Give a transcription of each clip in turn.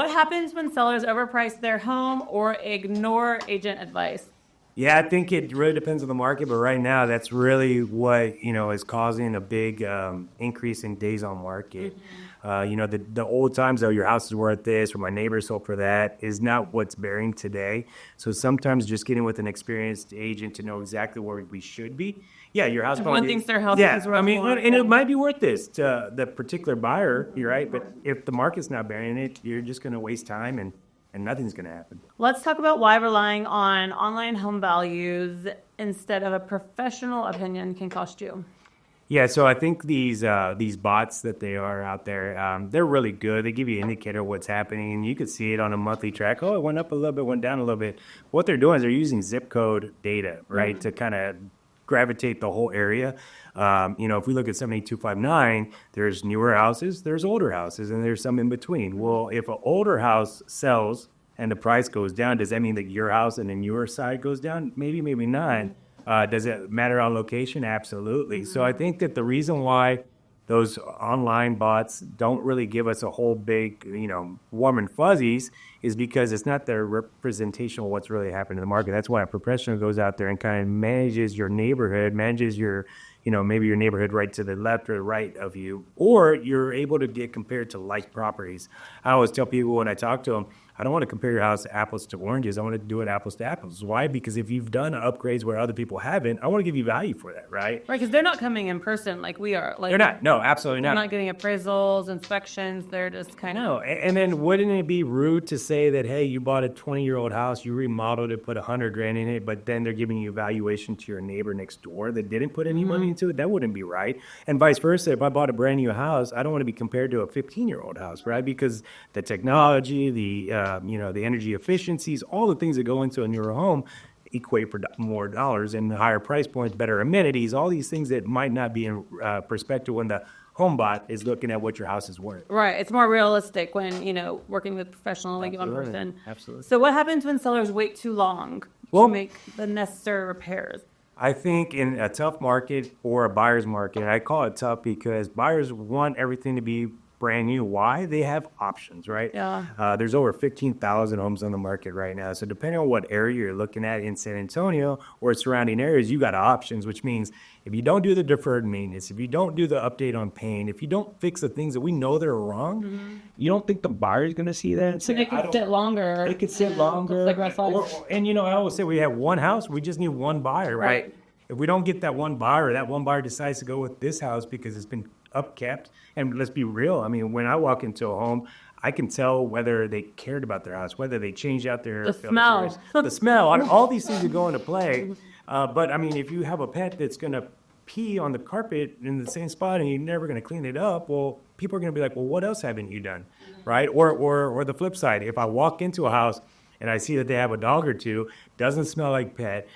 what happens when sellers overprice their home or ignore agent advice? Yeah, I think it really depends on the market, but right now that's really what is causing a big increase in days on market. The old times though, your house is worth this, or my neighbor sold for that, is not what's bearing today. So sometimes just getting with an experienced agent to know exactly where we should be. Yeah, your house Everyone probably thinks their house yeah, is worth more. and it might be worth this to the particular buyer. You're right, but if the market's not bearing it, you're just going to waste time and nothing's going to happen. Let's talk about why relying on online home values instead of a professional opinion can cost you. Yeah, so I think these bots that they are out there, they're really good. They give you an indicator of what's happening, and you can see it on a monthly track. Oh, it went up a little bit, went down a little bit. What they're doing is they're using zip code data, right, to kind of gravitate the whole area. If we look at 78259, there's newer houses, there's older houses, and there's some in between. Well, if an older house sells and the price goes down, does that mean that your house and then your side goes down? Maybe, maybe not. Does it matter on location? Absolutely. So I think that the reason why those online bots don't really give us a whole big, warm and fuzzies is because it's not their representation of what's really happening in the market. That's why a professional goes out there and kind of manages your neighborhood, manages your, maybe your neighborhood right to the left or right of you, or you're able to get compared to like properties. I always tell people when I talk to them, I don't want to compare your house to apples to oranges. I want to do it apples to apples. Why? Because if you've done upgrades where other people haven't, I want to give you value for that, right? Right, because they're not coming in person like we are. Like they're not. No, absolutely not. They're not getting appraisals, inspections. They're just kind of... No, and then wouldn't it be rude to say that, hey, you bought a 20-year-old house, you remodeled it, put $100,000 in it, but then they're giving you valuation to your neighbor next door that didn't put any money into it? That wouldn't be right. And vice versa. If I bought a brand new house, I don't want to be compared to a 15-year-old house, right? Because the technology, the energy efficiencies, all the things that go into a newer home equate for more dollars and higher price points, better amenities, all these things that might not be in perspective when the home bot is looking at what your house is worth. Right. It's more realistic when, working with professional, like one person. Absolutely. So what happens when sellers wait too long to make the necessary repairs? I think in a tough market or a buyer's market, I call it tough because buyers want everything to be brand new. Why? They have options, right? Yeah. There's over 15,000 homes on the market right now. So depending on what area you're looking at in San Antonio or surrounding areas, you got options, which means if you don't do the deferred maintenance, if you don't do the update on paint, if you don't fix the things that we know that are wrong, you don't think the buyer's going to see that? So they could sit longer. It could sit longer. Like I always say we have one house, we just need one buyer, right? If we don't get that one buyer, that one buyer decides to go with this house because it's been upkept. And let's be real. I mean, when I walk into a home, I can tell whether they cared about their house, whether they changed out their smell. The smell. All these things are going to play. But I mean, if you have a pet that's going to pee on the carpet in the same spot and you're never going to clean it up, well, people are going to be like, well, what else haven't you done, right? Or the flip side, if I walk into a house and I see that they have a dog or two, doesn't smell like pet,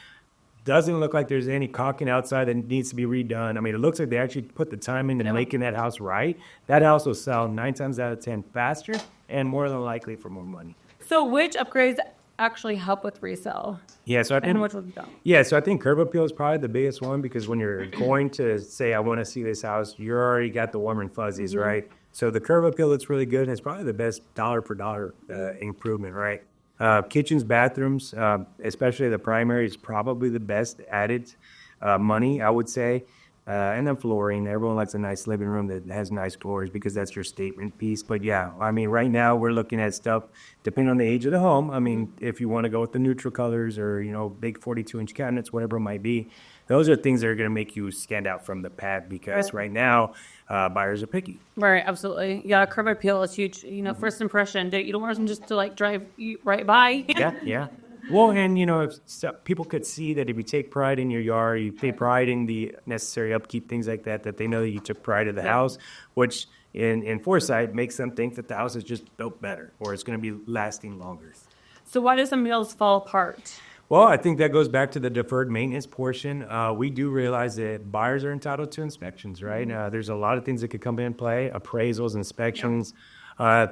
doesn't look like there's any caulking outside that needs to be redone. I mean, it looks like they actually put the time into making that house right. That house will sell 9 times out of 10 faster and more than likely for more money. So which upgrades actually help with resale? Yeah, so I think, and which ones don't? Yeah, so I think curb appeal is probably the biggest one because when you're going to say, I want to see this house, you already got the warm and fuzzies, right? So the curb appeal that's really good is probably the best dollar per dollar improvement, right? Kitchens, bathrooms, especially the primary, is probably the best added money, I would say. And then flooring. Everyone likes a nice living room that has nice floors because that's your statement piece. But yeah, I mean, right now we're looking at stuff depending on the age of the home. I mean, if you want to go with the neutral colors or, big 42-inch cabinets, whatever it might be, those are things that are going to make you stand out from the pack because right now buyers are picky. Right, absolutely. Yeah, curb appeal is huge. First impression. You don't want them just to drive right by. Yeah. Well, and if people could see that if you take pride in your yard, you take pride in the necessary upkeep, things like that, that they know that you took pride in the house, which in foresight makes them think that the house is just built better or it's going to be lasting longer. So why do some deals fall apart? Well, I think that goes back to the deferred maintenance portion. We do realize that buyers are entitled to inspections, right? There's a lot of things that could come in play, appraisals, inspections.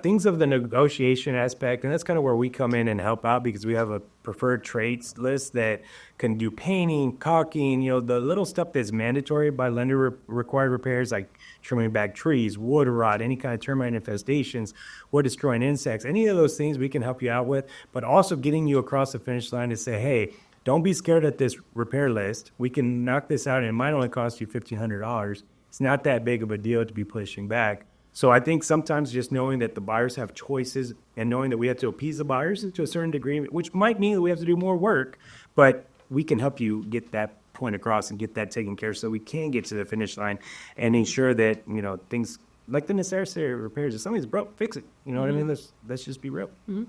Things of the negotiation aspect, and that's kind of where we come in and help out because we have a preferred trades list that can do painting, caulking, the little stuff that's mandatory by lender required repairs like trimming back trees, wood rot, any kind of termite infestations, wood destroying insects, any of those things we can help you out with, but also getting you across the finish line to say, hey, don't be scared at this repair list. We can knock this out and it might only cost you $1,500. It's not that big of a deal to be pushing back. So I think sometimes just knowing that the buyers have choices and knowing that we have to appease the buyers to a certain degree, which might mean that we have to do more work, but we can help you get that point across and get that taken care of so we can get to the finish line and ensure that, things like the necessary repairs, if something's broke, fix it. You know what I mean? Let's just be real. Mm-hmm.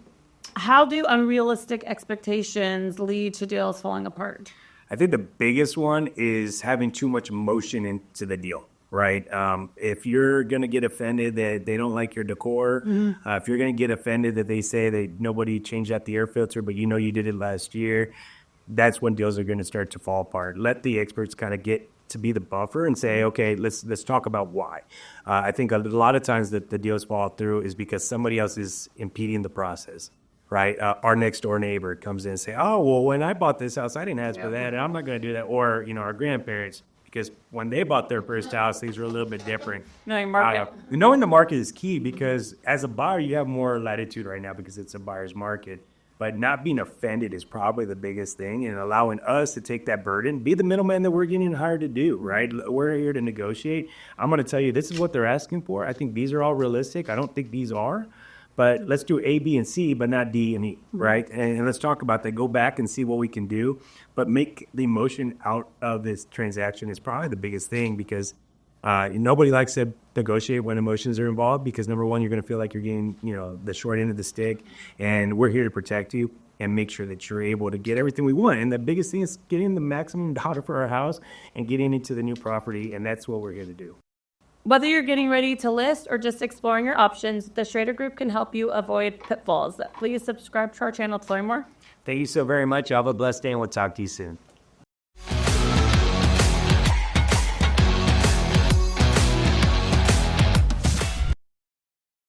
How do unrealistic expectations lead to deals falling apart? I think the biggest one is having too much emotion into the deal. Right. If you're going to get offended that they don't like your decor, if you're going to get offended that they say that nobody changed out the air filter, but you did it last year, that's when deals are going to start to fall apart. Let the experts kind of get to be the buffer and say, okay, let's talk about why. I think a lot of times that the deals fall through is because somebody else is impeding the process. Right. Our next door neighbor comes in and say, oh, well, when I bought this house, I didn't ask for that. And I'm not going to do that. Or, our grandparents. Because when they bought their first house, things were a little bit different. Knowing market. Knowing the market is key because as a buyer, you have more latitude right now because it's a buyer's market. But not being offended is probably the biggest thing and allowing us to take that burden, be the middleman that we're getting hired to do, right? We're here to negotiate. I'm going to tell you, this is what they're asking for. I think these are all realistic. I don't think these are. But let's do A, B, and C, but not D and E, right? And let's talk about that. Go back and see what we can do. But make the emotion out of this transaction is probably the biggest thing because nobody likes to negotiate when emotions are involved because, number one, you're going to feel like you're getting, the short end of the stick. And we're here to protect you and make sure that you're able to get everything we want. And the biggest thing is getting the maximum dollar for our house and getting into the new property. And that's what we're here to do. Whether you're getting ready to list or just exploring your options, the Schrader Group can help you avoid pitfalls. Please subscribe to our channel to learn more. Thank you so very much. Y'all have a blessed day, and we'll talk to you soon.